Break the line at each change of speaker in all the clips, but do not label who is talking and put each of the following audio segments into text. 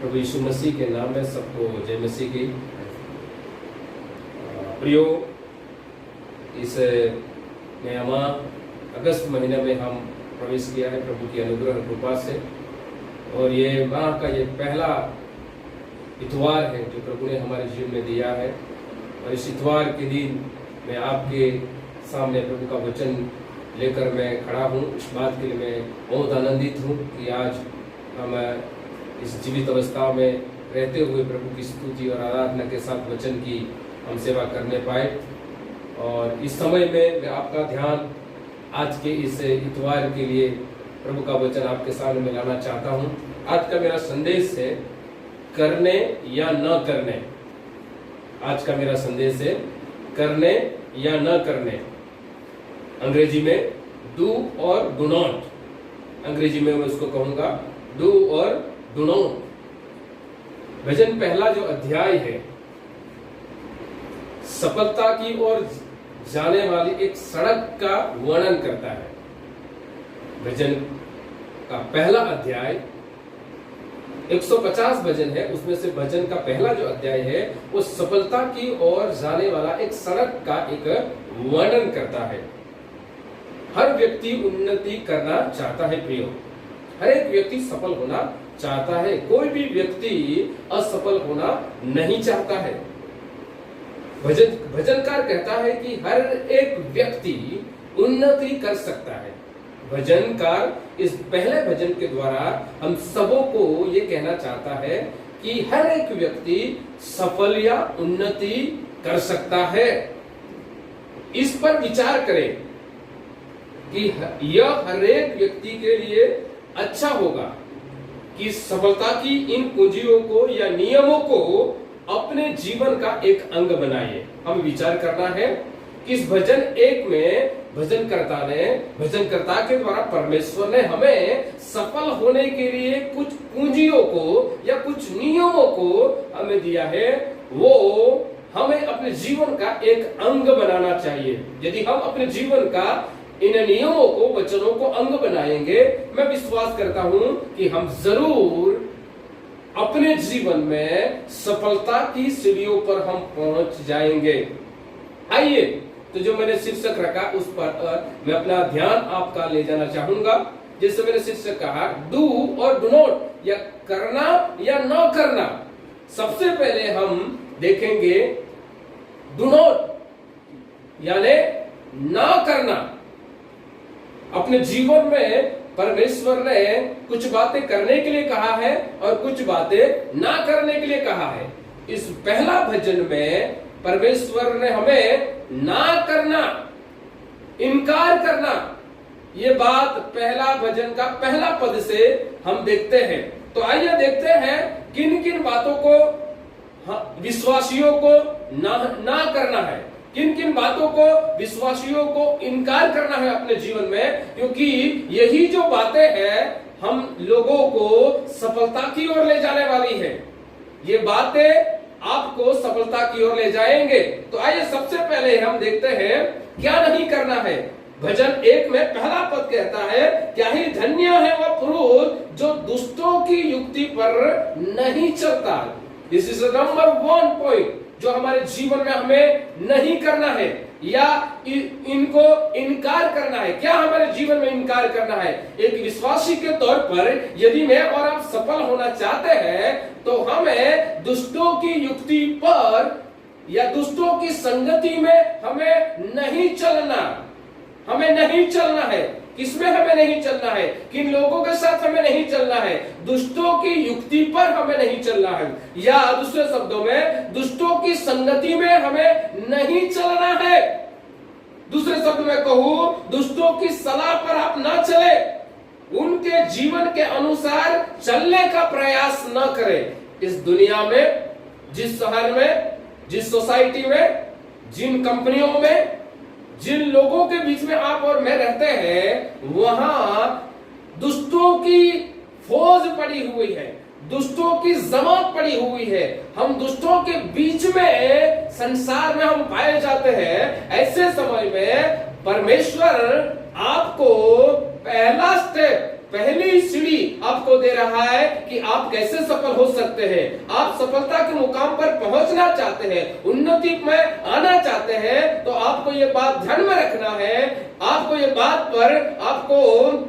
प्रभु यीशु मसीह के नाम में सबको जय मसीह की। प्रियो, इस नया माह अगस्त महीने में हम प्रवेश किया है प्रभु की अनुग्रह कृपा से, और ये माह का ये पहला इतवार है जो प्रभु ने हमारे जीवन में दिया है। और इस इतवार के दिन मैं आपके सामने प्रभु का वचन लेकर मैं खड़ा हूँ। इस बात के लिए मैं बहुत आनंदित हूँ कि आज हम इस जीवित अवस्था में रहते हुए प्रभु की स्तुति और आराधना के साथ वचन की हम सेवा करने पाए। और इस समय में मैं आपका ध्यान आज के इस इतवार के लिए प्रभु का वचन आपके सामने में लाना चाहता हूँ। आज का मेरा संदेश है करने या न करने। आज का मेरा संदेश है करने या न करने। अंग्रेजी में डू और डू नॉट। अंग्रेजी में मैं उसको कहूंगा डू और डू नॉट। भजन पहला जो अध्याय है सफलता की ओर जाने वाली एक सड़क का वर्णन करता है। भजन का पहला अध्याय 150 भजन है, उसमें से भजन का पहला जो अध्याय है वो सफलता की ओर जाने वाला एक सड़क का एक वर्णन करता है। हर व्यक्ति उन्नति करना चाहता है प्रियो, हर एक व्यक्ति सफल होना चाहता है। कोई भी व्यक्ति असफल होना नहीं चाहता है। भजनकार कहता है कि हर एक व्यक्ति उन्नति कर सकता है। भजनकार इस पहले भजन के द्वारा हम सबों को ये कहना चाहता है कि हर एक व्यक्ति सफल या उन्नति कर सकता है। इस पर विचार करें कि यह हर एक व्यक्ति के लिए अच्छा होगा कि सफलता की इन कुंजियों को या नियमों को अपने जीवन का एक अंग बनाइए। हमें विचार करना है कि इस भजन एक में भजनकर्ता के द्वारा परमेश्वर ने हमें सफल होने के लिए कुछ कुंजियों को या कुछ नियमों को हमें दिया है। वो हमें अपने जीवन का एक अंग बनाना चाहिए। यदि हम अपने जीवन का इन नियमों को, वचनों को अंग बनाएंगे, मैं विश्वास करता हूं कि हम जरूर अपने जीवन में सफलता की सीढ़ियों पर हम पहुंच जाएंगे। आइए, तो जो मैंने शीर्षक रखा उस पर मैं अपना ध्यान आपका ले जाना चाहूंगा। जैसे मैंने शीर्षक कहा डू और डू नॉट, या करना या न करना। सबसे पहले हम देखेंगे डू नॉट यानी ना करना। अपने जीवन में परमेश्वर ने कुछ बातें करने के लिए कहा है और कुछ बातें ना करने के लिए कहा है। इस पहला भजन में परमेश्वर ने हमें ना करना, इनकार करना, ये बात पहला भजन का पहला पद से हम देखते हैं। तो आइए देखते हैं किन किन बातों को विश्वासियों को ना करना है, किन किन बातों को विश्वासियों को इनकार करना है अपने जीवन में, क्योंकि यही जो बातें हैं हम लोगों को सफलता की ओर ले जाने वाली है। ये बातें आपको सफलता की ओर ले जाएंगे। तो आइए सबसे पहले हम देखते हैं क्या नहीं करना है। भजन एक में पहला पद कहता है, क्या ही धन्य है वह पुरुष जो दुष्टों की युक्ति पर नहीं चलता। दिस इज नंबर 1 पॉइंट जो हमारे जीवन में हमें नहीं करना है या इनको इनकार करना है। क्या हमारे जीवन में इनकार करना है? एक विश्वासी के तौर पर यदि मैं और आप सफल होना चाहते हैं तो हमें दुष्टों की युक्ति पर या दुष्टों की संगति में हमें नहीं चलना। हमें नहीं चलना है। किसमें हमें नहीं चलना है? किन लोगों के साथ हमें नहीं चलना है? दुष्टों की युक्ति पर हमें नहीं चलना है, या दूसरे शब्दों में दुष्टों की संगति में हमें नहीं चलना है। दूसरे शब्द में कहूं, दुष्टों की सलाह पर आप ना चले, उनके जीवन के अनुसार चलने का प्रयास न करें। इस दुनिया में, जिस शहर में, जिस सोसाइटी में, जिन कंपनियों में, जिन लोगों के बीच में आप और मैं रहते हैं, वहां दुष्टों की फौज पड़ी हुई है, दुष्टों की जमात पड़ी हुई है। हम दुष्टों के बीच में संसार में हम पाए जाते हैं। ऐसे समय में परमेश्वर आपको पहला स्टेप, पहली सीढ़ी आपको दे रहा है कि आप कैसे सफल हो सकते हैं। आप सफलता के मुकाम पर पहुंचना चाहते हैं, उन्नति में आना चाहते हैं, तो आपको ये बात ध्यान में रखना है, आपको ये बात पर आपको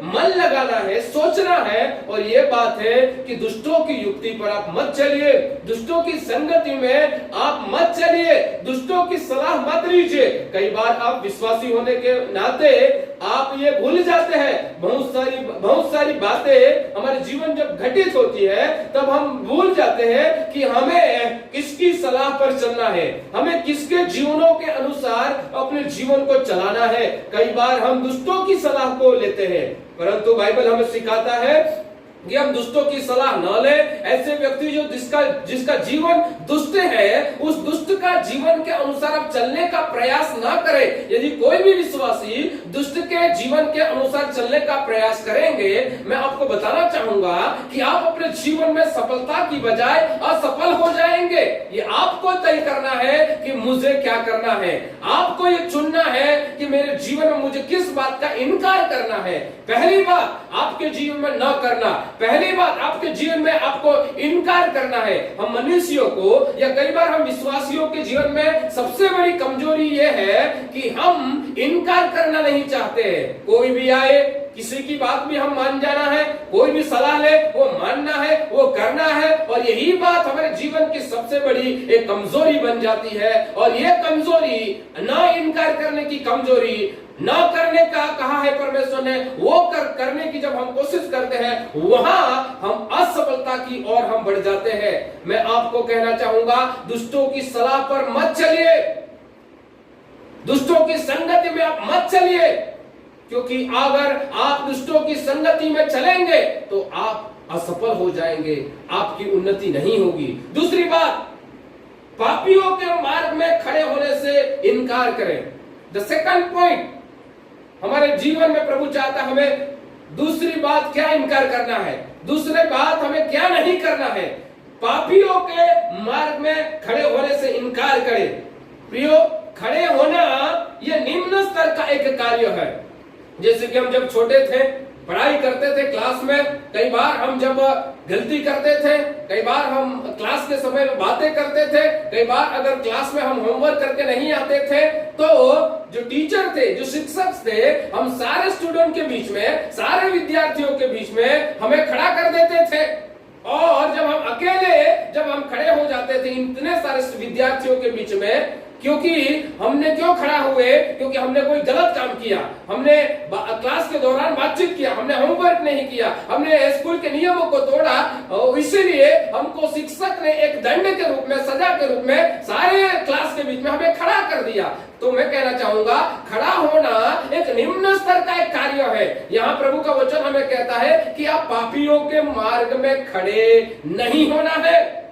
मन लगाना है, सोचना है। और ये बात है कि दुष्टों की युक्ति पर आप मत चलिए, दुष्टों की संगति में आप मत चलिए, दुष्टों की सलाह मत लीजिए। कई बार आप विश्वासी होने के नाते आप ये भूल जाते हैं, बहुत सारी बातें हमारे जीवन जब घटित होती है तब हम भूल जाते हैं कि हमें किसकी सलाह पर चलना है, हमें किसके जीवनों के अनुसार अपने जीवन को चलाना है। कई बार हम दुष्टों की सलाह को लेते हैं, परंतु बाइबल हमें सिखाता है कि हम दुष्टों की सलाह न ले। ऐसे व्यक्ति जो जिसका जीवन दुष्ट है, उस दुष्ट का जीवन के अनुसार आप चलने का प्रयास ना करें। यदि कोई भी विश्वासी दुष्ट के जीवन के अनुसार चलने का प्रयास करेंगे, मैं आपको बताना चाहूंगा कि आप अपने जीवन में सफलता की बजाय असफल हो जाएंगे। ये आपको तय करना है कि मुझे क्या करना है, आपको ये चुनना है कि मेरे जीवन में मुझे किस बात का इनकार करना है। पहली बात आपके जीवन में न करना, पहली बात आपके जीवन में आपको इनकार करना है। हम मनुष्यों को या कई बार हम विश्वासियों के जीवन में सबसे बड़ी कमजोरी यह है कि हम इनकार करना नहीं चाहते हैं। कोई भी आए, किसी की बात भी हम मान जाना है, कोई भी सलाह ले वो मानना है, वो करना है। और यही बात हमारे जीवन की सबसे बड़ी एक कमजोरी बन जाती है। और ये कमजोरी, ना इनकार करने की कमजोरी, न करने का कहा है परमेश्वर ने, वो करने की जब हम कोशिश करते हैं, वहां हम असफलता की ओर हम बढ़ जाते हैं। मैं आपको कहना चाहूंगा, दुष्टों की सलाह पर मत चलिए, दुष्टों की संगति में आप मत चलिए, क्योंकि अगर आप दुष्टों की संगति में चलेंगे तो आप असफल हो जाएंगे, आपकी उन्नति नहीं होगी। दूसरी बात, पापियों के मार्ग में खड़े होने से इनकार करें। द सेकंड पॉइंट, हमारे जीवन में प्रभु चाहता हमें दूसरी बात क्या इनकार करना है, दूसरी बात हमें क्या नहीं करना है। पापियों के मार्ग में खड़े होने से इनकार करें। प्रियो, खड़े होना यह निम्न स्तर का एक कार्य है। जैसे कि हम जब छोटे थे, पढ़ाई करते थे क्लास में, कई बार हम जब गलती करते थे, कई बार हम क्लास के समय में बातें करते थे, कई बार अगर क्लास में हम होमवर्क करके नहीं आते थे तो जो टीचर थे, जो शिक्षक थे, हम सारे स्टूडेंट के बीच में, सारे विद्यार्थियों के बीच में हमें खड़ा कर देते थे। और जब हम अकेले जब हम खड़े हो जाते थे इतने सारे विद्यार्थियों के बीच में, क्योंकि हमने क्यों खड़ा हुए, क्योंकि हमने कोई गलत काम किया, हमने क्लास के दौरान बातचीत किया, हमने होमवर्क नहीं किया, हमने स्कूल के नियमों को तोड़ा, और इसीलिए हमको शिक्षक ने एक दंड के रूप में, सजा के रूप में सारे क्लास के बीच में हमें खड़ा कर दिया। तो मैं कहना चाहूंगा, खड़ा होना एक निम्न स्तर का एक कार्य है। यहाँ प्रभु का वचन हमें कहता है कि आप पापियों के मार्ग में खड़े नहीं होना है।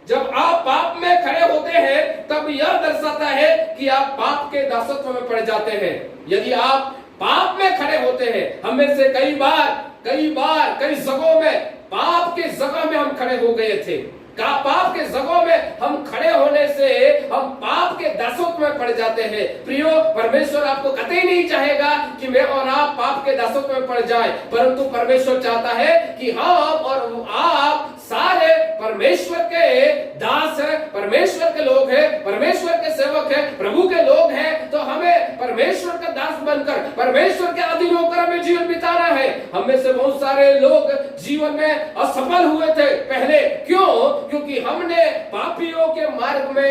जब आप पाप में खड़े होते हैं तब यह दर्शाता है कि आप पाप के दासत्व में पड़ जाते हैं। यदि आप पाप में खड़े होते हैं, हमें से कई बार कई जगहों में पाप के जगह में हम खड़े हो गए थे, पाप के जगहों में हम खड़े होने से हम पाप के दासत्व में पड़ जाते हैं। प्रियो, परमेश्वर आपको कतई नहीं चाहेगा कि मैं और आप पाप के दासत्व में पड़ जाए, परंतु परमेश्वर चाहता है कि हम और आप सारे परमेश्वर के दास है, परमेश्वर के लोग हैं, परमेश्वर के सेवक हैं, प्रभु के लोग हैं। तो हमें परमेश्वर का दास बनकर परमेश्वर के अधीन होकर हमें जीवन बिताना है। हम में से बहुत सारे लोग जीवन में असफल हुए थे पहले। क्यों? क्योंकि हमने पापियों के मार्ग में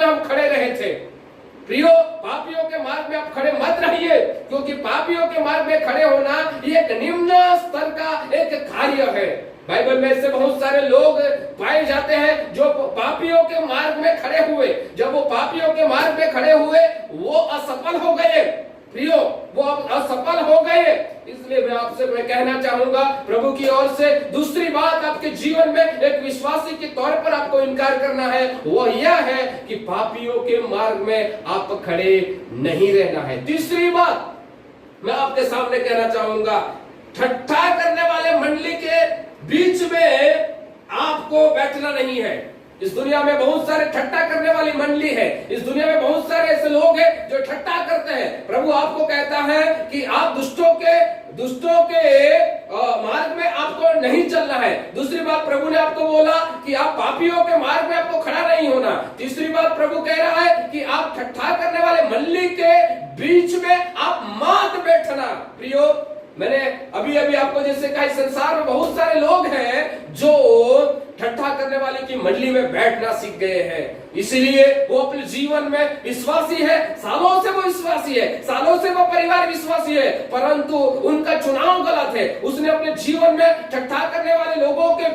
हम खड़े रहे थे। प्रियो, पापियों के मार्ग में आप खड़े मत रहिए, क्योंकि पापियों के मार्ग में खड़े होना ये एक निम्न स्तर का एक कार्य है। बाइबल में ऐसे बहुत सारे लोग पाए जाते हैं जो पापियों के मार्ग में खड़े हुए, जब वो पापियों के मार्ग में खड़े हुए वो असफल हो गए। प्रियो, वो असफल हो गए। इसलिए मैं कहना चाहूंगा प्रभु की ओर से, दूसरी बात आपके जीवन में एक विश्वासी के तौर पर आपको इनकार करना है, वो यह है कि पापियों के मार्ग में आप खड़े नहीं रहना है। तीसरी बात मैं आपके सामने कहना चाहूंगा, ठट्ठा करने वाले मंडली के बीच में आपको बैठना नहीं है। इस दुनिया में बहुत सारे ठट्टा करने वाली मंडली है। इस दुनिया में बहुत सारे ऐसे लोग हैं जो ठट्टा करते हैं। प्रभु आपको कहता है कि आप दुष्टों के मार्ग में आपको नहीं चलना है। दूसरी बात प्रभु ने आपको बोला कि आप पापियों के मार्ग में आपको खड़ा नहीं होना। तीसरी बात प्रभु कह रहा है कि आप ठट्ठा करने वाले मंडली के बीच में आप मत बैठना। प्रियो, मैंने अभी अभी आपको जैसे कहा, संसार में बहुत सारे लोग हैं जो ठट्ठा करने वाले की मंडली में बैठना सीख गए हैं। इसलिए वो अपने जीवन में विश्वासी है, सालों से वो विश्वासी है, सालों से वो परिवार विश्वासी है, परंतु उनका चुनाव गलत है। उसने अपने जीवन में ठट्ठा करने वाले लोगों के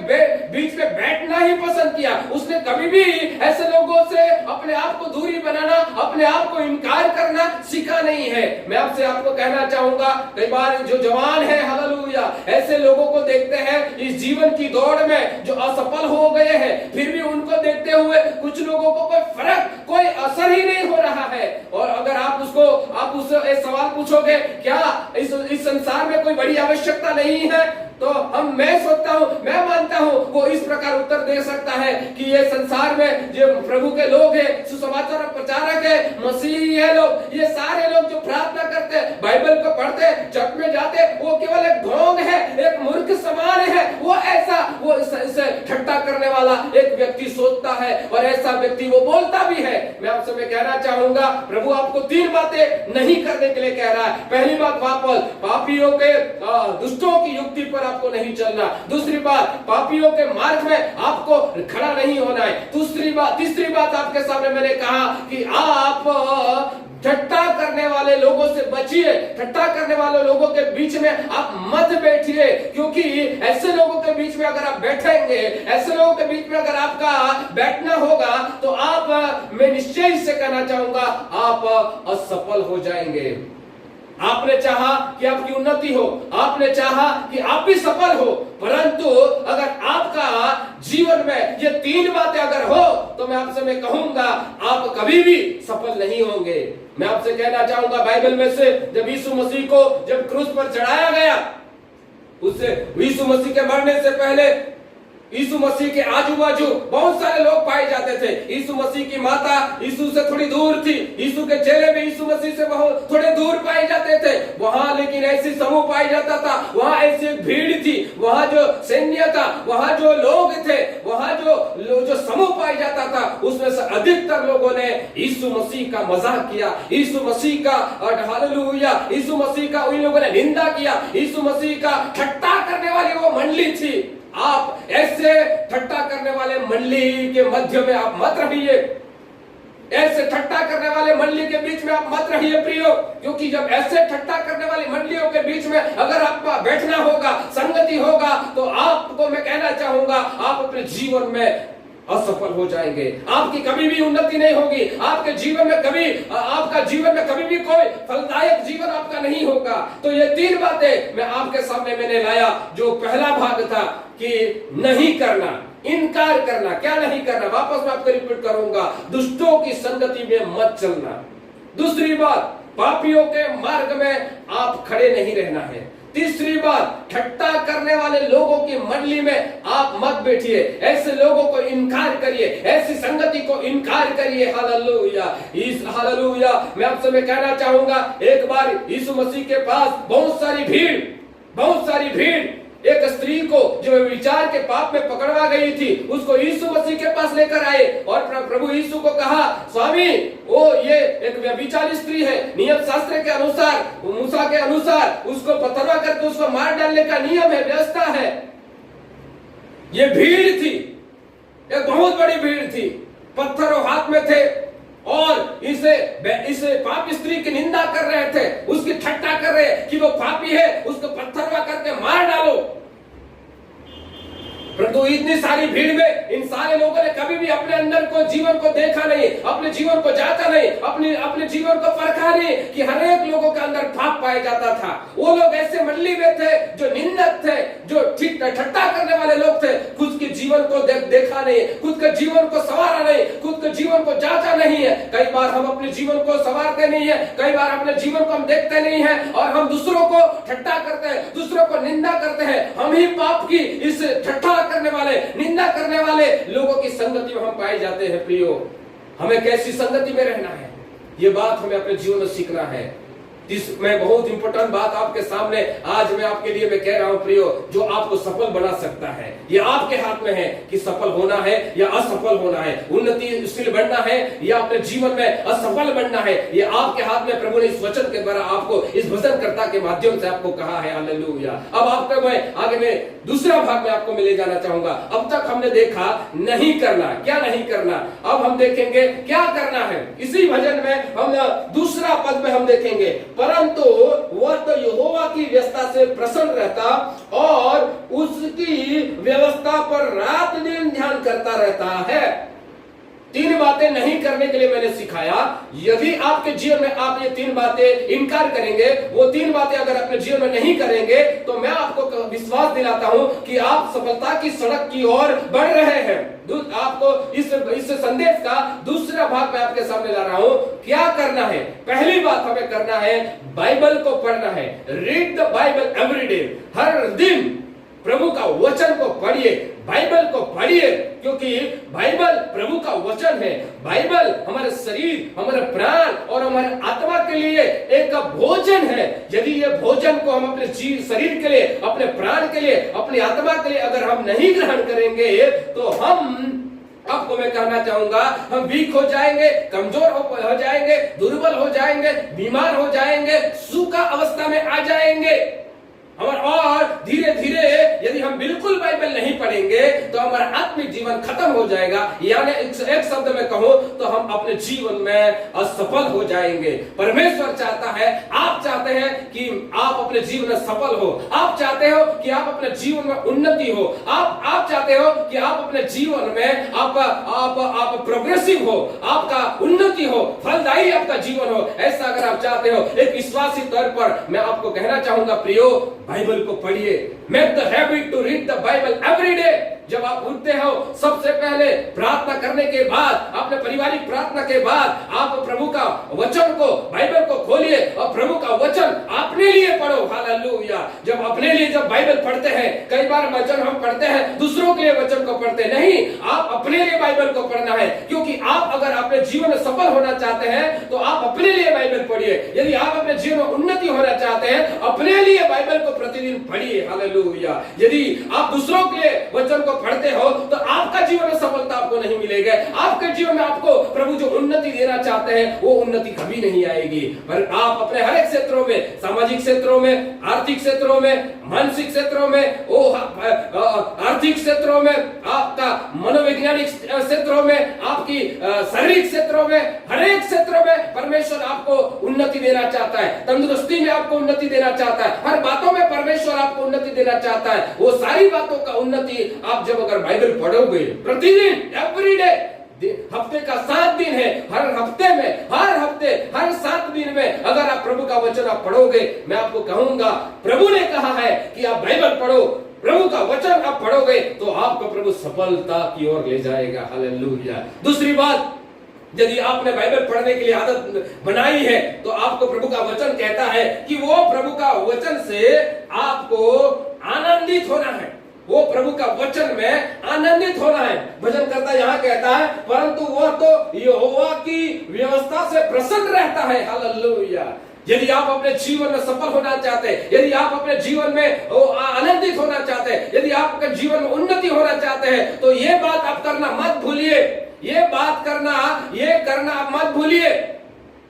बीच में बैठना ही पसंद किया। उसने कभी भी ऐसे लोगों से अपने आप को दूरी बनाना, अपने आप को इनकार करना सीखा नहीं है। मैं आपसे आपको कहना चाहूंगा, कई बार जो जवान है, हालेलुया, ऐसे लोगों को देखते हैं इस जीवन की दौड़ में जो असफल हो गए हैं, फिर भी उनको देखते हुए कुछ लोगों को कोई फर्क, कोई असर ही नहीं हो रहा है। और अगर आप उससे एक सवाल पूछोगे, क्या इस संसार में कोई बड़ी आवश्यकता नहीं है, तो मैं सोचता हूं, मैं मानता हूं वो इस प्रकार उत्तर दे सकता है कि ये संसार में जो प्रभु के लोग हैं, सुसमाचार प्रचारक है, मसीही है लोग, ये सारे लोग जो प्रार्थना करते, बाइबल को पढ़ते, चर्च में जाते, वो केवल एक ढोंग है, एक मूर्ख समान है। वो इसे ठट्टा करने वाला एक व्यक्ति सोचता है और ऐसा व्यक्ति वो बोलता भी है। मैं आपसे मैं कहना चाहूंगा, प्रभु आपको 3 बातें नहीं करने के लिए कह रहा है। पहली बात, पापियों के दुष्टों की युक्ति पर आपको नहीं चलना। दूसरी बात, पापियों के मार्ग में आपको खड़ा नहीं होना है। तीसरी बात आपके सामने मैंने कहा कि आप ठट्टा करने वाले लोगों से बचिए। ठट्टा करने वाले लोगों के बीच में आप मत बैठिए, क्योंकि ऐसे लोगों के बीच में अगर आप बैठेंगे, ऐसे लोगों के बीच में अगर आपका बैठना होगा, तो मैं निश्चय से कहना चाहूंगा, आप असफल हो जाएंगे। आपने चाहा कि आपकी उन्नति हो, आपने चाहा कि आप भी सफल हो, परंतु अगर आपका जीवन में ये 3 बातें अगर हो, तो मैं कहूंगा आप कभी भी सफल नहीं होंगे। मैं आपसे कहना चाहूंगा, बाइबल में से जब यीशु मसीह को जब क्रूस पर चढ़ाया गया, उससे यीशु मसीह के मरने से पहले यीशु मसीह के आजू बाजू बहुत सारे लोग पाए जाते थे। यीशु मसीह की माता यीशु से थोड़ी दूर थी, यीशु के चेले भी यीशु मसीह से बहुत थोड़े दूर पाए जाते थे। वहां लेकिन ऐसी समूह पाई जाता था, वहां ऐसी भीड़ थी, वहां जो सैन्य था, वहां जो लोग थे, वहां जो समूह पाई जाता था, उसमें से अधिकतर लोगों ने यीशु मसीह का मजाक किया, यीशु मसीह का हालेलुया, यीशु मसीह का उन लोगों ने निंदा किया, यीशु मसीह का ठट्टा करने वाली वो मंडली थी। आप ऐसे ठट्टा करने वाले मंडली के मध्य में आप मत रहिए, ऐसे ठट्टा करने वाले मंडली के बीच में आप मत रहिए प्रियो, क्योंकि जब ऐसे ठट्टा करने वाली मंडलियों के बीच में अगर आपका बैठना होगा, संगति होगा, तो आपको मैं कहना चाहूंगा, आप अपने जीवन में असफल हो जाएंगे। आपकी कभी भी उन्नति नहीं होगी, आपके जीवन में कभी भी कोई फलदायक जीवन आपका नहीं होगा। तो ये 3 बातें मैं आपके सामने मैंने लाया। जो पहला भाग था कि नहीं करना, इनकार करना। क्या नहीं करना? वापस मैं आपको रिपीट करूंगा, दुष्टों की संगति में मत चलना। दूसरी बात, पापियों के मार्ग में आप खड़े नहीं रहना है। तीसरी बात, ठट्टा करने वाले लोगों की मंडली में आप मत बैठिए, ऐसे लोगों को इनकार करिए, ऐसी संगति को इनकार करिए। हालेलुया। मैं कहना चाहूंगा, एक बार यीशु मसीह के पास बहुत सारी भीड़ एक स्त्री को जो विचार के पाप में पकड़वा गई थी, उसको यीशु मसीह के पास लेकर आए और प्रभु यीशु को कहा, स्वामी, ये एक व्यभिचारी स्त्री है, नियम शास्त्र के अनुसार, मूसा के अनुसार उसको पथरवा करके उसको मार डालने का नियम है, व्यवस्था है। ये भीड़ थी, एक बहुत बड़ी भीड़ थी, पत्थर हाथ में थे और इसे पापी स्त्री की निंदा कर रहे थे, उसकी ठट्टा कर रहे कि वो पापी है, उसको पत्थरवा करके मार डालो। परंतु इतनी सारी भीड़ में इन सारे लोगों ने कभी भी अपने अंदर को जीवन को देखा नहीं, अपने जीवन को जांचा नहीं, अपने जीवन को परखा नहीं कि हर एक लोगों के अंदर पाप पाया जाता था। वो लोग ऐसे मंडली में थे जो निंदक थे, जो ठट्टा करने वाले लोग थे, खुद के जीवन जीवन को देखा नहीं, खुद के जीवन को संवारा नहीं, खुद के जीवन को जांचा नहीं है। कई बार हम अपने जीवन को संवारते नहीं है, कई बार अपने जीवन को हम देखते नहीं है और हम दूसरों को ठट्ठा करते हैं, दूसरों को निंदा करते हैं। हम ही पाप की इस ठट्ठा करने वाले, निंदा करने वाले लोगों की संगति में हम पाए जाते हैं। प्रियो, हमें कैसी संगति में रहना है, ये बात हमें अपने जीवन में सीखना है। मैं बहुत इंपॉर्टेंट बात आपके सामने आज मैं आपके लिए मैं कह रहा हूं प्रियो, जो आपको सफल बना सकता है। ये आपके हाथ में है कि सफल होना है या असफल होना है, उन्नतिशील बनना है या अपने जीवन में असफल बनना है, ये आपके हाथ में। प्रभु ने इस वचन के द्वारा आपको, इस भजनकर्ता के माध्यम से आपको कहा है। हालेलुया। अब आपको मैं आगे में दूसरा भाग में आपको मैं ले जाना चाहूंगा। अब तक हमने देखा नहीं करना, क्या नहीं करना, अब हम देखेंगे क्या करना है। इसी भजन में हम दूसरा पद में हम देखेंगे, परंतु वह तो यहोवा की व्यवस्था से प्रसन्न रहता और उसकी व्यवस्था पर रात दिन ध्यान करता रहता है। तीन बातें नहीं करने के लिए मैंने सिखाया। यदि आपके जीवन में आप ये तीन बातें इनकार करेंगे, वो तीन बातें अगर अपने जीवन में नहीं करेंगे, तो मैं आपको विश्वास दिलाता हूं कि आप सफलता की सड़क की ओर बढ़ रहे हैं। आपको इस संदेश का दूसरा भाग मैं आपके सामने ला रहा हूं। क्या करना है? पहली बात हमें करना है, बाइबल को पढ़ना है। Read the Bible every day. हर दिन प्रभु का वचन को पढ़िए, बाइबल को पढ़िए, क्योंकि बाइबल प्रभु का वचन है। बाइबल हमारे शरीर, हमारे प्राण और हमारे आत्मा के लिए एक भोजन है। यदि ये भोजन को हम अपने शरीर के लिए, अपने प्राण के लिए, अपनी आत्मा के लिए अगर हम नहीं ग्रहण करेंगे, तो आपको मैं कहना चाहूंगा, हम वीक हो जाएंगे, कमजोर हो जाएंगे, दुर्बल हो जाएंगे, बीमार हो जाएंगे, सूखा अवस्था में आ जाएंगे। और धीरे धीरे यदि हम बिल्कुल बाइबल नहीं पढ़ेंगे तो हमारा आत्मिक जीवन खत्म हो जाएगा। यानी एक शब्द में कहूं तो हम अपने जीवन में असफल हो जाएंगे। परमेश्वर चाहता है, आप चाहते हैं कि आप अपने जीवन में सफल हो, आप चाहते हो कि आप अपने जीवन में उन्नति हो, आप चाहते हो कि आप अपने जीवन में आप प्रोग्रेसिव हो, आपका उन्नति हो, फलदायी आपका जीवन हो। ऐसा अगर आप चाहते हो, एक विश्वासी तौर पर मैं आपको कहना चाहूंगा प्रियो, बाइबल को पढ़िए। Make the habit to read the Bible every day. जब आप उठते हो, सबसे पहले प्रार्थना करने के बाद, अपने पारिवारिक प्रार्थना के बाद, आप प्रभु का वचन को, बाइबल को खोलिए और प्रभु का वचन अपने लिए पढ़ो। हालेलुया। जब अपने लिए जब बाइबल पढ़ते हैं, कई बार वचन हम पढ़ते हैं, दूसरों के लिए वचन को पढ़ते नहीं, आप अपने लिए बाइबल को पढ़ना है। क्योंकि आप अगर अपने जीवन में सफल होना चाहते हैं तो आप अपने लिए बाइबल पढ़िए। यदि आप अपने जीवन में उन्नति होना चाहते हैं, अपने लिए बाइबल को प्रतिदिन पढ़िए। हालेलुया। यदि आप दूसरों के लिए वचन को पढ़ते हो तो आपका जीवन में सफलता आपको नहीं मिलेगी। आपके जीवन में आपको प्रभु जो उन्नति देना चाहते हैं वो उन्नति कभी नहीं आएगी। पर आप अपने हर एक क्षेत्रों में, सामाजिक क्षेत्रों में, आर्थिक क्षेत्रों में, मानसिक क्षेत्रों में, आर्थिक क्षेत्रों में, आपका मनोवैज्ञानिक क्षेत्रों में, आपकी शारीरिक क्षेत्रों में, हर एक क्षेत्रों में परमेश्वर आपको उन्नति देना चाहता है। तंदुरुस्ती में आपको उन्नति देना चाहता है। हर बातों में परमेश्वर आपको उन्नति देना चाहता है। वो सारी बातों का उन्नति आप जब अगर बाइबल पढ़ोगे प्रतिदिन, एवरी डे, हफ्ते का 7 दिन है, हर हफ्ते में, हर 7 दिन में अगर आप प्रभु का वचन आप पढ़ोगे, मैं आपको कहूंगा, प्रभु ने कहा है कि आप बाइबल पढ़ो, प्रभु का वचन आप पढ़ोगे तो आपको प्रभु सफलता की ओर ले जाएगा। हालेलुया। दूसरी बात, यदि आपने बाइबल पढ़ने के लिए आदत बनाई है तो आपको प्रभु का वचन कहता है कि वो प्रभु का वचन से आपको आनंदित होना है। वो प्रभु का वचन में आनंदित होना है। भजन करता यहाँ कहता है, परंतु वह तो यहोवा की व्यवस्था से प्रसन्न रहता है। हालेलुया। यदि आप अपने जीवन में सफल होना चाहते हैं, यदि आप अपने जीवन में आनंदित होना चाहते हैं, यदि आप अपने जीवन में उन्नति होना चाहते हैं, तो ये बात आप करना मत भूलिए। ये करना आप मत भूलिए।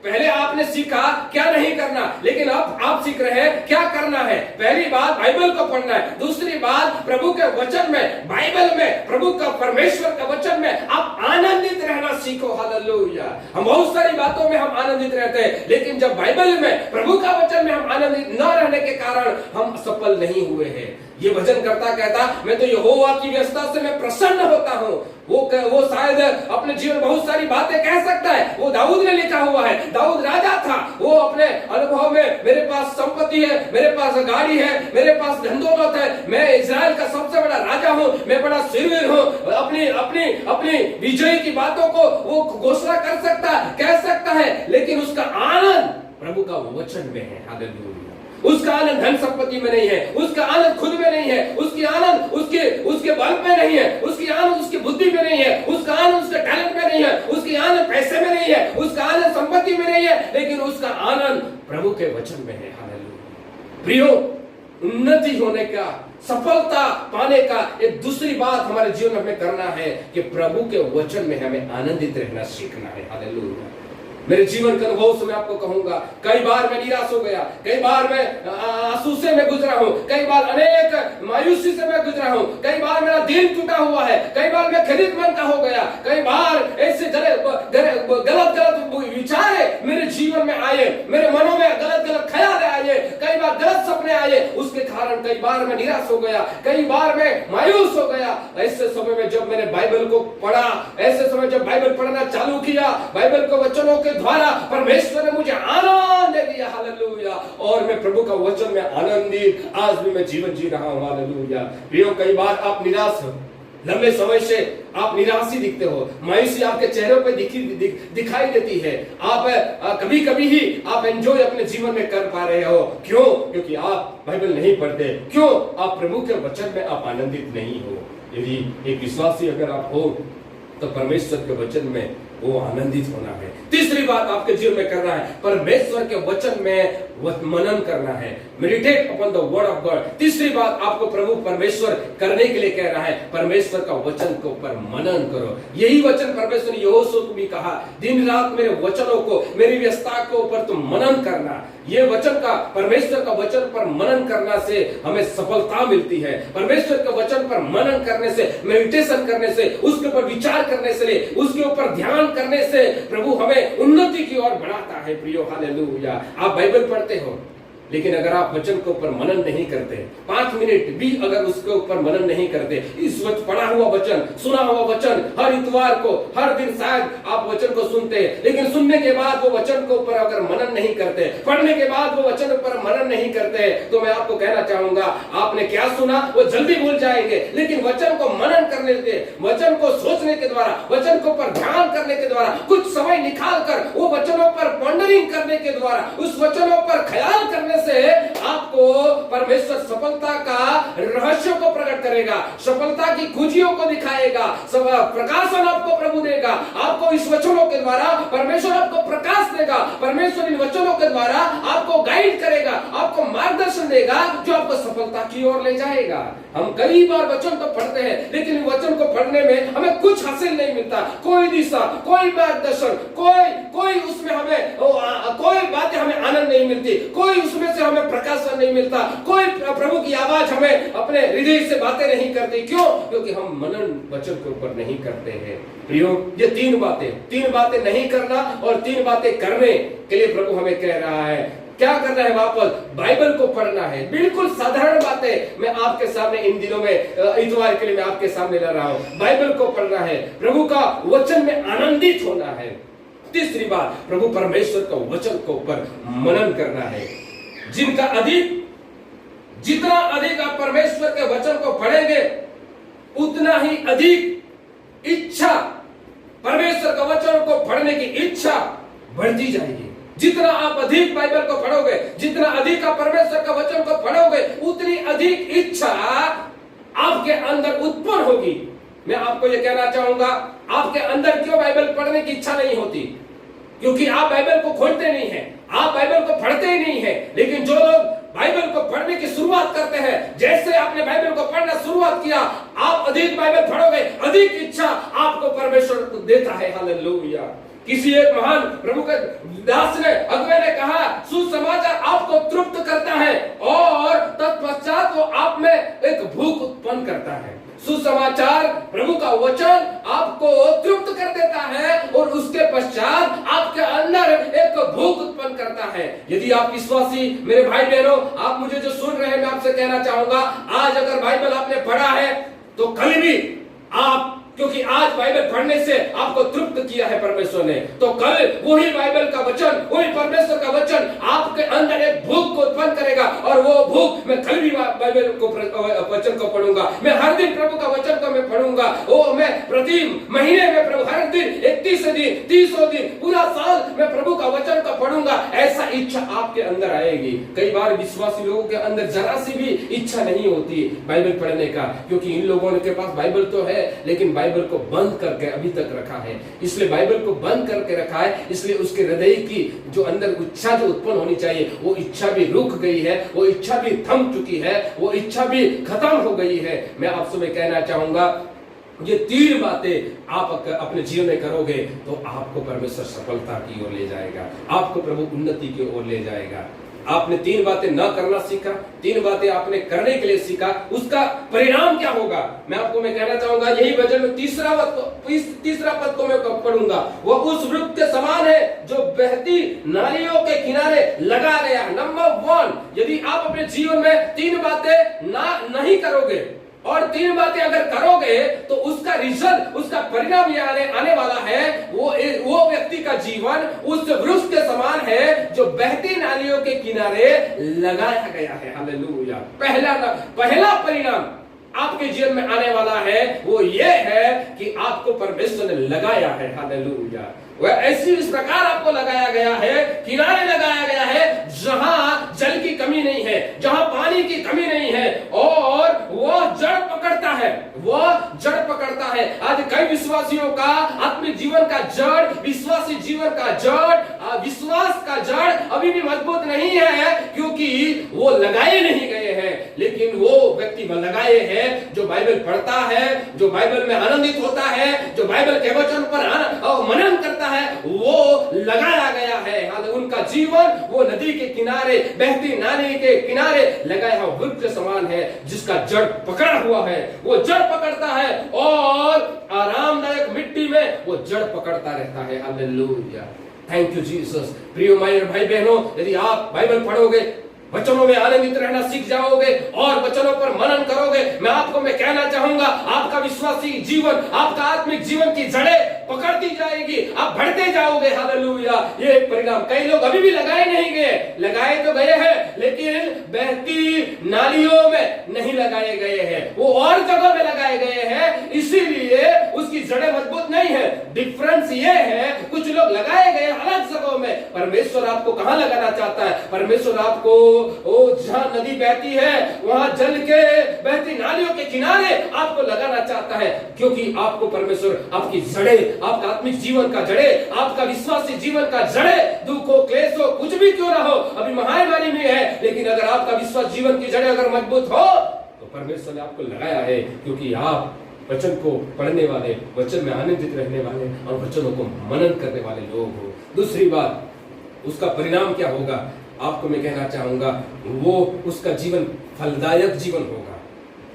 पहले आपने सीखा क्या नहीं करना, लेकिन अब आप सीख रहे हैं क्या करना है। पहली बात बाइबल को पढ़ना है। दूसरी बात प्रभु के वचन में, बाइबल में, प्रभु का, परमेश्वर के वचन में आप आनंदित रहना सीखो। हालेलुया। हम बहुत सारी बातों में हम आनंदित रहते हैं, लेकिन जब बाइबल में, प्रभु का वचन में हम आनंदित न रहने के कारण हम सफल नहीं हुए हैं। ये भजन करता कहता, मैं तो यहोवा की व्यवस्था से मैं प्रसन्न होता हूं। वो शायद अपने जीवन में बहुत सारी बातें कह सकता है। वो दाऊद ने लिखा हुआ है, दाऊद राजा था, वो अपने अनुभव में मेरे पास संपत्ति है, मेरे पास गाड़ी है, मेरे पास धन दौलत है, मैं इजराइल का सबसे बड़ा राजा हूं, मैं बड़ा शूरवीर हूं, अपनी अपनी अपनी विजय की बातों को वो घोषणा कर सकता है, कह सकता है, लेकिन उसका आनंद प्रभु का वचन में है। हालेलुया। उसका आनंद धन संपत्ति में नहीं है, उसका आनंद खुद में नहीं है, उसकी आनंद उसके बल में नहीं है, उसकी आनंद उसकी बुद्धि में नहीं है, उसका आनंद उसके टैलेंट में नहीं है, उसकी आनंद पैसे में नहीं है, उसका आनंद संपत्ति में नहीं है, लेकिन उसका आनंद प्रभु के वचन में है। हालेलुया। प्रियो, उन्नति होने का, सफलता पाने का एक दूसरी बात हमारे जीवन में हमें करना है कि प्रभु के वचन में हमें आनंदित रहना सीखना है। हालेलुया। मेरे जीवन के अनुभव से मैं आपको कहूंगा, कई बार मैं निराश हो गया, कई बार मैं आंसू से मैं गुजरा हूं, कई बार अनेक मायूसी से मैं गुजरा हूं, कई बार मेरा दिल टूटा हुआ है, कई बार मैं खरीद मन का हो गया, कई बार ऐसे गलत विचार मेरे जीवन में आए, मेरे मनों में गलत ख्याल आए, कई बार गलत सपने आए, उसके कारण कई बार मैं निराश हो गया, कई बार मैं मायूस हो गया। ऐसे समय में जब मैंने बाइबल को पढ़ा, ऐसे समय जब बाइबल पढ़ना चालू किया, बाइबल को वचनों के द्वारा परमेश्वर ने मुझे आनंद दे दिया। हालेलुया। और मैं प्रभु का वचन में आनंदित आज भी मैं जीवन जी रहा हूं। हालेलुया। प्रियो, कई बार आप निराश हो, लंबे समय से आप निराशी दिखते हो, मायूसी आपके चेहरों पे दिखाई देती है, आप कभी कभी ही आप एंजॉय अपने जीवन में कर पा रहे हो। क्यों? क्योंकि आप बाइबल नहीं पढ़ते। क्यों? आप प्रभु के वचन में आप आनंदित नहीं हो। यदि एक विश्वासी अगर आप हो तो परमेश्वर के वचन में वो आनंदित होना है। तीसरी बात आपके जीवन में करना है, परमेश्वर के वचन में मनन करना है, meditate upon the word of God. तीसरी बात आपको प्रभु परमेश्वर करने के लिए कह रहा है, परमेश्वर का वचन के ऊपर मनन करो। यही वचन परमेश्वर ने यहोशू को भी कहा, दिन रात मेरे वचनों को, मेरी व्यवस्था के ऊपर तुम मनन करना। ये वचन का, परमेश्वर का वचन पर मनन करना से हमें सफलता मिलती है। परमेश्वर के वचन पर मनन करने से, मेडिटेशन करने से, उसके ऊपर विचार करने से, उसके ऊपर ध्यान करने से प्रभु हमें उन्नति की ओर बढ़ाता है। प्रियो, हालेलुया। आप बाइबल पढ़ते हो, लेकिन अगर आप वचन के ऊपर मनन नहीं करते, 5 मिनट भी अगर उसके ऊपर मनन नहीं करते, इस वक्त पढ़ा हुआ वचन, सुना हुआ वचन, हर इतवार को, हर दिन शायद आप वचन को सुनते हैं, लेकिन सुनने के बाद वो वचन के ऊपर अगर मनन नहीं करते, पढ़ने के बाद वो वचन पर मनन नहीं करते, तो मैं आपको कहना चाहूंगा, आपने क्या सुना वो जल्दी भूल जाएंगे। लेकिन वचन को मनन करने से, वचन को सोचने के द्वारा, वचन के ऊपर ध्यान करने के द्वारा, कुछ समय निकाल कर वो वचनों पर पॉन्डरिंग करने के द्वारा, उस वचनों पर ख्याल करने से आपको परमेश्वर सफलता का रहस्य को प्रकट करेगा, सफलता की कुंजियों को दिखाएगा, प्रकाशन आपको प्रभु देगा। आपको इस वचनों के द्वारा परमेश्वर आपको प्रकाश देगा, परमेश्वर इन वचनों के द्वारा आपको गाइड करेगा, आपको मार्गदर्शन देगा, जो आपको सफलता की ओर ले जाएगा। हम कई बार वचन तो पढ़ते हैं, लेकिन वचन को पढ़ने में हमें कुछ हासिल नहीं मिलता, कोई दिशा, कोई मार्गदर्शन, कोई उसमें हमें कोई बातें हमें आनंद नहीं मिलती, कोई उसमें से हमें प्रकाशन नहीं मिलता, कोई प्रभु की आवाज हमें अपने हृदय से बातें नहीं करती। क्यों? क्योंकि हम मनन वचन के ऊपर नहीं करते हैं। प्रियो, ये तीन बातें नहीं करना और 3 बातें करने के लिए प्रभु हमें कह रहा है। क्या करना है? वापस बाइबल को पढ़ना है। बिल्कुल साधारण बातें मैं आपके सामने इन दिनों में, इतवार के लिए मैं आपके सामने ला रहा हूं। बाइबल को पढ़ना है, प्रभु का वचन में आनंदित होना है। तीसरी बात, प्रभु परमेश्वर का वचन के ऊपर मनन करना है। जितना अधिक आप परमेश्वर के वचन को पढ़ेंगे, उतना ही अधिक इच्छा, परमेश्वर के वचन को पढ़ने की इच्छा बढ़ती जाएगी। जितना आप अधिक बाइबल को पढ़ोगे, जितना अधिक आप परमेश्वर के वचन को पढ़ोगे, उतनी अधिक इच्छा आपके अंदर उत्पन्न होगी। मैं आपको यह कहना चाहूंगा, आपके अंदर क्यों बाइबल पढ़ने की इच्छा नहीं होती? क्योंकि आप बाइबल को खोलते नहीं हैं, आप बाइबल को पढ़ते ही नहीं हैं। लेकिन जो लोग बाइबल को पढ़ने की शुरुआत करते हैं, जैसे आपने बाइबल को पढ़ना शुरुआत किया, आप अधिक बाइबल पढ़ोगे, अधिक इच्छा आपको परमेश्वर देता है। हालेलुया। किसी एक महान प्रभु के दास ने, अगुवे ने कहा, सुसमाचार आपको तृप्त करता है और तत्पश्चात वो आप में एक भूख उत्पन्न करता है। सुसमाचार, प्रभु का वचन आपको तृप्त कर देता है और उसके पश्चात आपके अंदर एक भूख उत्पन्न उत्पन्न करता है। यदि आप विश्वासी मेरे भाई बहनों, आप मुझे जो सुन रहे हैं, मैं आपसे कहना चाहूंगा, आज अगर बाइबल आपने पढ़ा है तो कल भी आप, क्योंकि आज बाइबल पढ़ने से आपको तृप्त किया है परमेश्वर ने, तो कल वही बाइबल का वचन, वही परमेश्वर का वचन आपके अंदर एक भूख को उत्पन्न करेगा। और वो भूख, मैं कल भी बाइबल को वचन को पढ़ूंगा, मैं हर दिन प्रभु का वचन को मैं पढ़ूंगा, वो मैं प्रति महीने में प्रभु हर दिन 31 दिन 30 दिन पूरा साल मैं प्रभु का वचन को पढ़ूंगा, ऐसा इच्छा आपके अंदर आएगी। कई बार विश्वासी लोगों के अंदर जरा सी भी इच्छा नहीं होती बाइबल पढ़ने का, क्योंकि इन लोगों के पास बाइबल तो है लेकिन बाइबल को बंद करके अभी तक रखा है। इसलिए बाइबल को बंद करके रखा है, इसलिए उसके हृदय की जो अंदर इच्छा जो उत्पन्न होनी चाहिए, वो इच्छा भी रुक गई है, वो इच्छा भी थम चुकी है, वो इच्छा भी खत्म हो गई है। मैं आपसे मैं कहना चाहूंगा, ये 3 बातें आप अपने जीवन में करोगे तो आपको परमेश्वर सफलता की ओर ले जाएगा, आपको प्रभु उन्नति की ओर ले जाएगा। आपने 3 बातें न करना सीखा, 3 बातें आपने करने के लिए सीखा, उसका परिणाम क्या होगा मैं कहना चाहूंगा। यही वचन में तीसरा पद को मैं पढ़ूंगा, वो उस वृक्ष के समान है जो बहती नालियों के किनारे लगा गया है। नंबर 1, यदि आप अपने जीवन में 3 बातें नहीं करोगे और 3 बातें अगर करोगे तो उसका रिजल्ट, उसका परिणाम ये आने वाला है, वो व्यक्ति का जीवन उस वृक्ष के समान है जो बहती नालियों के किनारे लगाया गया है। हालेलुया। पहला परिणाम आपके जीवन में आने वाला है वो ये है कि आपको परमेश्वर ने लगाया है। हालेलुया। वह ऐसी इस प्रकार आपको लगाया गया है, किनारे लगाया गया है, जहां जल की कमी नहीं है, जहां पानी की कमी नहीं है, और वह जड़ पकड़ता है, वह जड़ पकड़ता है। आज कई विश्वासियों का आत्मिक जीवन का जड़, विश्वासी जीवन का जड़, विश्वास का जड़ अभी भी मजबूत नहीं है, क्योंकि वो लगाए नहीं गए हैं। लेकिन वो व्यक्ति लगाए हैं जो बाइबल पढ़ता है, जो बाइबल में आनंदित होता है, जो बाइबल के वचन पर मनन करता है, वो लगाया गया है। उनका जीवन वो नदी के किनारे, बहती नाली के किनारे लगाया हुआ वृक्ष के समान है, जिसका जड़ पकड़ा हुआ है। वो जड़ पकड़ता है और आरामदायक मिट्टी में वो जड़ पकड़ता रहता है। हालेलुया। Thank you Jesus. प्रिय भाई बहनों, यदि आप बाइबल पढ़ोगे, वचनों में आनंदित रहना सीख जाओगे और वचनों पर मनन करोगे, मैं कहना चाहूंगा, आपका विश्वासी जीवन, आपका आत्मिक जीवन की जड़ें पकड़ती जाएगी, आप बढ़ते जाओगे। हालेलुया। ये परिणाम कई लोग अभी भी लगाए नहीं गए, लगाए तो गए हैं लेकिन बहती नालियों में नहीं लगाए गए हैं, वो और जगह में लगाए गए हैं, इसीलिए उसकी जड़ें मजबूत नहीं है। डिफरेंस ये है, कुछ लोग लगाए गए अलग जगहों में, परमेश्वर आपको कहां लगाना चाहता है? परमेश्वर आपको जहां नदी बहती है, वहां जल के बहती नालियों के किनारे आपको लगाना चाहता है, क्योंकि आपको परमेश्वर आपकी जड़ें, आपका आत्मिक जीवन का जड़ें, आपका विश्वासी जीवन का जड़ें, दुख हो, क्लेश हो, कुछ भी क्यों ना हो, अभी महामारी में है, लेकिन अगर आपका विश्वास जीवन की जड़ें अगर मजबूत हो तो परमेश्वर ने आपको लगाया है, क्योंकि आप वचन को पढ़ने वाले, वचन में आनंदित रहने वाले और वचनों को मनन करने वाले लोग हो। दूसरी बात, उसका परिणाम क्या होगा? आपको मैं कहना चाहूंगा, वो उसका जीवन फलदायक जीवन होगा,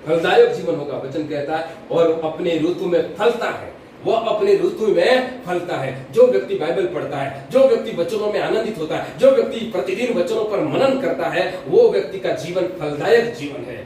फलदायक जीवन होगा। वचन कहता है और अपने ऋतु में फलता है, वह अपने ऋतु में फलता है। जो व्यक्ति बाइबल पढ़ता है, जो व्यक्ति वचनों में आनंदित होता है, जो व्यक्ति प्रतिदिन वचनों पर मनन करता है, वो व्यक्ति का जीवन फलदायक जीवन है।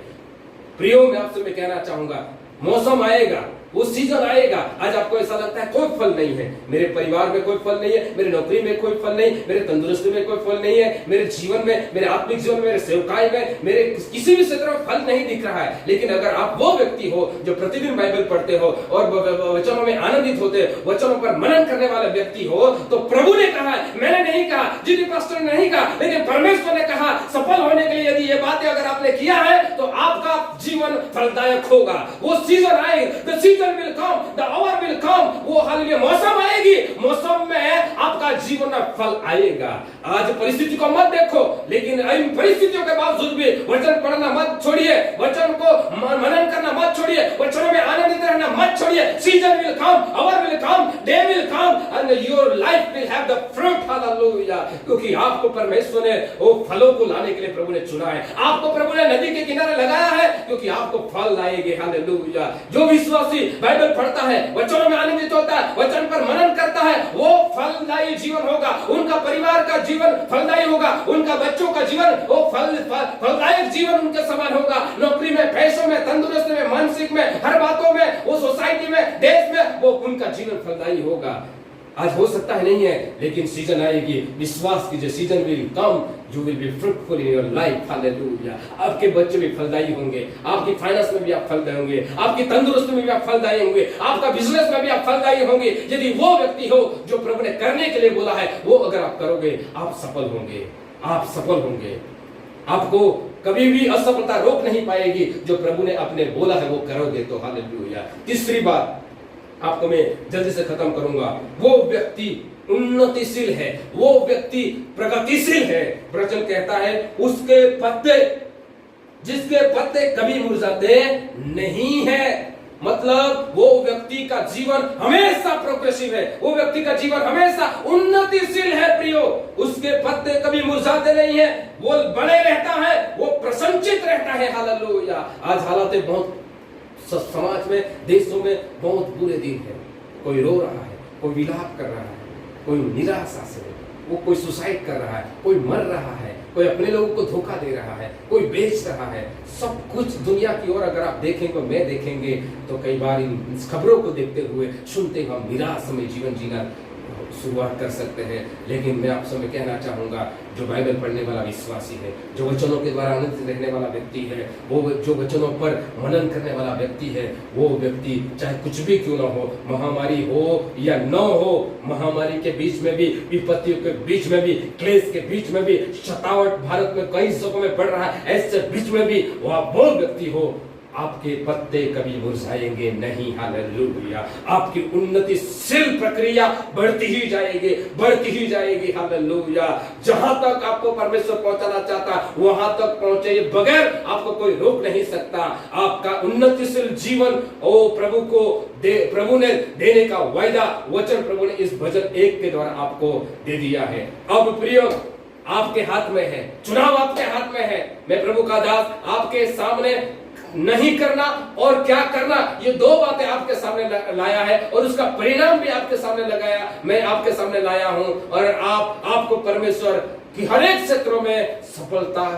प्रियो, मैं आपसे मैं कहना चाहूंगा, मौसम आएगा, वो सीजन आएगा, आज आपको ऐसा लगता है कोई फल नहीं है, मेरे परिवार में कोई फल नहीं है, मेरी नौकरी में कोई फल नहीं, मेरे तंदुरुस्ती में कोई फल नहीं है, मेरे जीवन में, मेरे आत्मिक जीवन में, मेरे सेवकाई में, मेरे किसी भी क्षेत्र में फल नहीं दिख रहा है। लेकिन अगर आप वो व्यक्ति हो जो प्रतिदिन बाइबल पढ़ते हो और वचनों में आनंदित होते, वचनों पर मनन करने वाला व्यक्ति हो, तो प्रभु ने कहा, मैंने नहीं कहा, जीडी पास्टर ने नहीं कहा, लेकिन परमेश्वर ने कहा, सफल होने के लिए यदि ये बातें अगर आपने किया है तो आपका जीवन फलदायक होगा। वो सीजन आए, the season will come, the hour will come, वो हालेलुया, मौसम आएगी, मौसम में आपका जीवन में फल आएगा। आज परिस्थिति को मत देखो, लेकिन इन परिस्थितियों के बावजूद भी वचन पढ़ना मत छोड़िए, वचन को मनन करना मत छोड़िए, वचनों में आनंदित रहना मत छोड़िए। Season will come, hour will come, day will come and your life will have the fruit. Hallelujah. क्योंकि आपको परमेश्वर ने वो फलों को लाने के लिए प्रभु ने चुना है। आपको प्रभु ने नदी के किनारे लगाया है क्योंकि आपको फल लाएंगे। हालेलुया। जो विश्वासी बाइबल पढ़ता है, वचनों में आनंदित होता है, वचन पर मनन करता है, वो फलदायी जीवन होगा। उनका परिवार का जीवन फलदायी होगा, उनका बच्चों का जीवन वो फलदायक जीवन उनके समान होगा। नौकरी में, पैसों में, तंदुरुस्ती में, मानसिक में, हर बातों में, वो सोसाइटी में, देश में, वो उनका जीवन फलदायी होगा। आज हो सकता है नहीं है, लेकिन सीजन आएगी। विश्वास कीजिए, season will come, you will be fruitful in your life. Hallelujah. आपके बच्चे भी फलदायी होंगे, आपकी फाइनेंस में भी आप फलदायी होंगे, आपकी तंदुरुस्ती में भी आप फलदायी होंगे, आपका बिजनेस में भी आप फलदायी होंगे। यदि वो व्यक्ति हो जो प्रभु ने करने के लिए बोला है, वो अगर आप करोगे, आप सफल होंगे, आप सफल होंगे। आपको कभी भी असफलता रोक नहीं पाएगी। जो प्रभु ने अपने बोला है वो करोगे तो। हालेलुया। तीसरी बात आपको मैं जल्दी से खत्म करूंगा। वो व्यक्ति उन्नतिशील है, वो व्यक्ति प्रगतिशील है। वचन कहता है उसके पत्ते, जिसके पत्ते कभी मुरझाते नहीं है। मतलब वो व्यक्ति का जीवन हमेशा प्रोग्रेसिव है, वो व्यक्ति का जीवन हमेशा उन्नतिशील है। प्रियो, उसके पत्ते कभी मुरझाते नहीं है, वो बने रहता है, वो प्रसन्नचित रहता है। हालेलुया। आज हालातें बहुत समाज में, देशों में बहुत बुरे दिन है। कोई रो रहा है, कोई विलाप कर रहा है, कोई निराशा से, वो कोई सुसाइड कर रहा है, कोई मर रहा है, कोई अपने लोगों को धोखा दे रहा है, कोई बेच रहा है। सब कुछ दुनिया की ओर अगर आप देखेंगे, मैं देखेंगे तो कई बार इन खबरों को देखते हुए, सुनते हुए हम निराश में जीवन जीना शुरुआत कर सकते हैं। लेकिन मैं आप सबसे कहना चाहूंगा, जो बाइबल पढ़ने वाला विश्वासी है, जो वचनों के द्वारा आनंदित रहने वाला व्यक्ति है, वो जो वचनों पर मनन करने वाला व्यक्ति है, वो व्यक्ति चाहे कुछ भी क्यों ना हो, महामारी हो या न हो, महामारी के बीच में भी, विपत्तियों के बीच में भी, क्लेश के बीच में भी, सतावट भारत में कई जगहों में बढ़ रहा है, ऐसे बीच में भी वो व्यक्ति हो, आपके पत्ते कभी मुरझाएंगे नहीं। हालेलुया। आपकी उन्नतिशील प्रक्रिया बढ़ती ही जाएगी, बढ़ती ही जाएगी। हालेलुया। जहां तक आपको परमेश्वर पहुंचाना चाहता, वहां तक पहुंचे बगैर आपको कोई रोक नहीं सकता। आपका उन्नतिशील जीवन ओ प्रभु को प्रभु ने देने का वायदा, वचन प्रभु ने इस भजन 1 के द्वारा आपको दे दिया है। अब प्रिय, आपके हाथ में है, चुनाव आपके हाथ में है। मैं प्रभु का दास आपके सामने नहीं करना और क्या करना, ये दो बातें आपके सामने लाया है और उसका परिणाम भी आपके सामने लगाया, मैं आपके सामने लाया हूं। और आपको परमेश्वर की हर एक क्षेत्रों में सफलता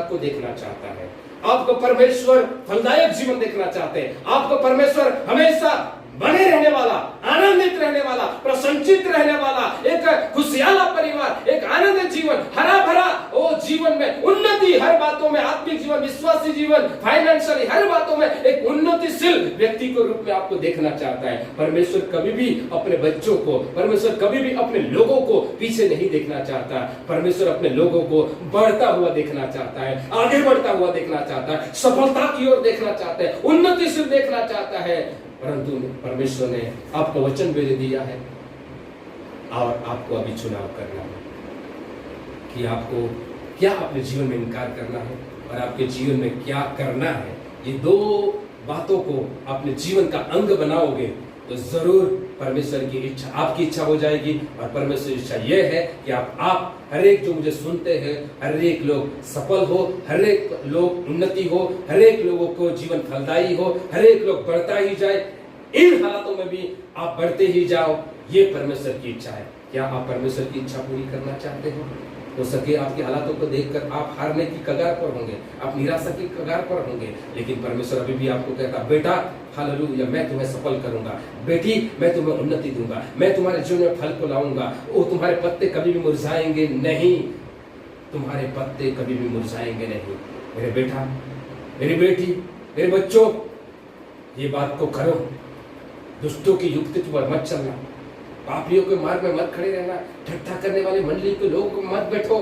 को देखना चाहता है। आपको परमेश्वर फलदायक जीवन देखना चाहते हैं। आपको परमेश्वर हमेशा बने रहने वाला, आनंदित रहने वाला, प्रसन्नचित रहने वाला, एक खुशहाल परिवार, एक आनंदित जीवन, हरा भरा वो जीवन में उन्नति, हर बातों में, आत्मिक जीवन, विश्वासी जीवन, फाइनेंशियली हर बातों में एक उन्नतिशील व्यक्ति के रूप में आपको देखना चाहता है। परमेश्वर कभी भी अपने बच्चों को, परमेश्वर कभी भी अपने लोगों को पीछे नहीं देखना चाहता। परमेश्वर अपने लोगों को बढ़ता हुआ देखना चाहता है, आगे बढ़ता हुआ देखना चाहता है, सफलता की ओर देखना चाहता है, उन्नतिशील देखना चाहता है। परंतु परमेश्वर ने आपको वचन भेज दिया है और आपको अभी चुनाव करना है कि आपको क्या अपने जीवन में इनकार करना है और आपके जीवन में क्या करना है। ये दो बातों को अपने जीवन का अंग बनाओगे तो जरूर परमेश्वर की इच्छा, आपकी इच्छा हो जाएगी। और परमेश्वर की इच्छा यह है कि आप हर एक जो मुझे सुनते हैं, हर एक लोग सफल हो, हर एक लोग उन्नति हो, हर एक लोगों को जीवन फलदायी हो, हर एक लोग बढ़ता ही जाए। इन हालातों में भी आप बढ़ते ही जाओ, ये परमेश्वर की इच्छा है। क्या आप परमेश्वर की इच्छा पूरी करना चाहते हो सके आपकी हालातों को देखकर आप हारने की कगार पर होंगे, आप निराशा की कगार पर होंगे, लेकिन परमेश्वर अभी भी आपको कहता, बेटा हालेलुया, मैं तुम्हें सफल करूंगा, बेटी मैं तुम्हें उन्नति दूंगा, मैं तुम्हारे जीवन में फल को लाऊंगा। वो तुम्हारे पत्ते कभी भी मुरझाएंगे नहीं, तुम्हारे पत्ते कभी भी मुरझाएंगे नहीं। मेरे बेटा, मेरी बेटी, मेरे बच्चों, ये बात को करो। दुष्टों की युक्ति पर मत चलना, पापियों के मार्ग में मत खड़े रहना, ठट्ठा करने वाले मंडली के लोगों को मत बैठो।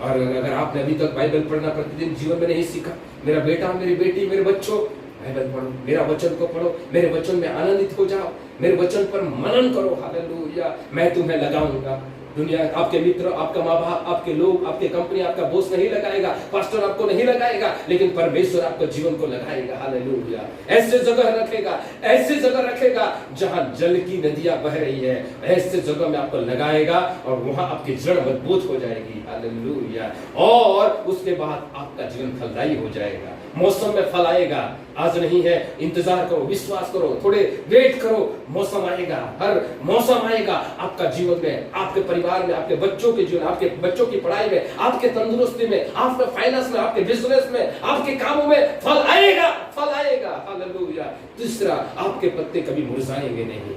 और अगर आपने अभी तक बाइबल पढ़ना प्रतिदिन जीवन में नहीं सीखा, मेरा बेटा, मेरी बेटी, मेरे बच्चों, बाइबल पढ़ो, मेरा वचन को पढ़ो, मेरे वचन में आनंदित हो जाओ, मेरे वचन पर मनन करो। हालेलुया। मैं तुम्हें लगाऊंगा, दुनिया, आपके मित्र, आपका माँ बाप, आपके लोग, आपके कंपनी, आपका बॉस नहीं लगाएगा, पास्टर आपको नहीं लगाएगा, लेकिन परमेश्वर आपको जीवन को लगाएगा। हालेलुया। ऐसे जगह रखेगा, ऐसे जगह रखेगा जहां जल की नदियां बह रही है, ऐसे जगह में आपको लगाएगा और वहां आपकी जड़ मजबूत हो जाएगी। हालेलुया। और उसके बाद आपका जीवन फलदायी हो जाएगा, मौसम में फल आएगा। आज नहीं है, इंतजार करो, विश्वास करो, थोड़े वेट करो, मौसम आएगा, हर मौसम आएगा आपका जीवन में, आपके परिवार में, आपके बच्चों के जीवन, आपके बच्चों की पढ़ाई में, आपके तंदुरुस्ती में, आपके फाइनेंस में, आपके बिजनेस में, आपके कामों में फल आएगा, फल आएगा। हालेलुया। तीसरा, आपके पत्ते कभी मुरझाएंगे नहीं,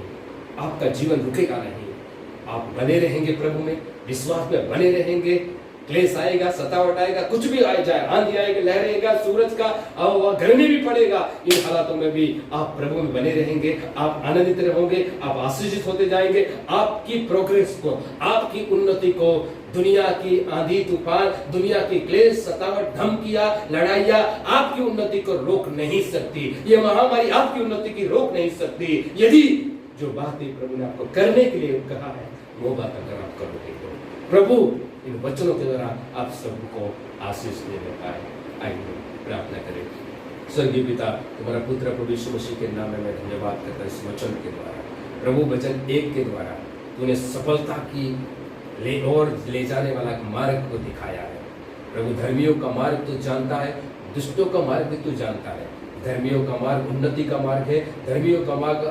आपका जीवन रुकेगा नहीं, आप बने रहेंगे प्रभु में, विश्वास में बने रहेंगे। क्लेश आएगा, सतावट आएगा, कुछ भी आ जाए, आंधी आएगी, लहरेगा, सूरज का गर्मी भी पड़ेगा, इन हालातों में भी आप प्रभु में बने रहेंगे, आप आनंदित रहोगे, आप आशीषित होते जाएंगे। आपकी प्रोग्रेस को, आपकी उन्नति को दुनिया की आंधी तूफान, दुनिया की क्लेश, सतावट, धमकियां, लड़ाइयां आपकी उन्नति को रोक नहीं सकती। ये महामारी आपकी उन्नति की रोक नहीं सकती, यदि जो बातें प्रभु ने आपको करने के लिए कहा है वो बात अगर आप करोगे तो प्रभु इन वचनों के द्वारा आप सबको आशीष देने पाए। आइए प्रार्थना करें। स्वर्गीय पिता, तुम्हारा पुत्र प्रभु यीशु मसीह के नाम में मैं धन्यवाद करता हूं। इस वचन के द्वारा प्रभु, वचन 1 के द्वारा तूने सफलता की ले जाने वाला मार्ग को दिखाया है प्रभु। धर्मियों का मार्ग तू जानता है, दुष्टों का मार्ग भी तू जानता है। धर्मियों का मार्ग उन्नति का मार्ग है, धर्मियों का मार्ग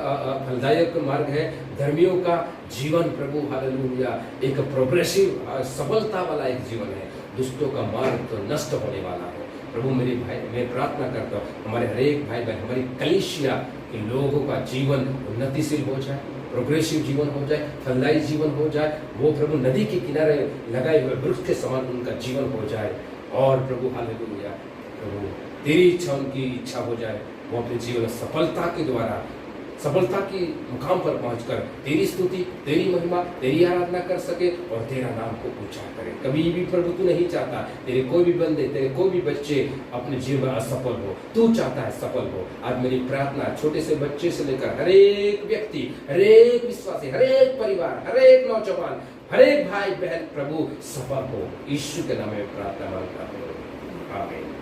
फलदायक मार्ग है, धर्मियों का जीवन प्रभु हालेलुया एक प्रोग्रेसिव सफलता वाला एक जीवन है। दुष्टों का मार्ग तो नष्ट होने वाला है प्रभु। मेरे भाई, मैं प्रार्थना करता हूँ हमारे हर एक भाई बहन, हमारी कलीसिया के लोगों का जीवन उन्नतिशील हो जाए, प्रोग्रेसिव जीवन हो जाए, फलदायी जीवन हो जाए। वो प्रभु नदी के किनारे लगाए हुए वृक्ष के समान उनका जीवन हो जाए। और प्रभु हालेलुया प्रभु तेरी इच्छा उनकी इच्छा हो जाए, वो अपने जीवन में सफलता के द्वारा सफलता की मुकाम पर पहुंचकर तेरी स्तुति, तेरी महिमा, तेरी आराधना कर सके और तेरा नाम को ऊंचा करे। कभी भी प्रभु तू नहीं चाहता तेरे कोई भी बंदे, तेरे कोई भी बच्चे अपने जीवन में असफल हो, तू चाहता है सफल हो। आज मेरी प्रार्थना छोटे से बच्चे से लेकर हर एक व्यक्ति, हर एक विश्वासी, हर एक परिवार, हर एक नौजवान, हर एक भाई बहन प्रभु सफल हो। यीशु के नाम में प्रार्थना मांगता हूं, आमीन।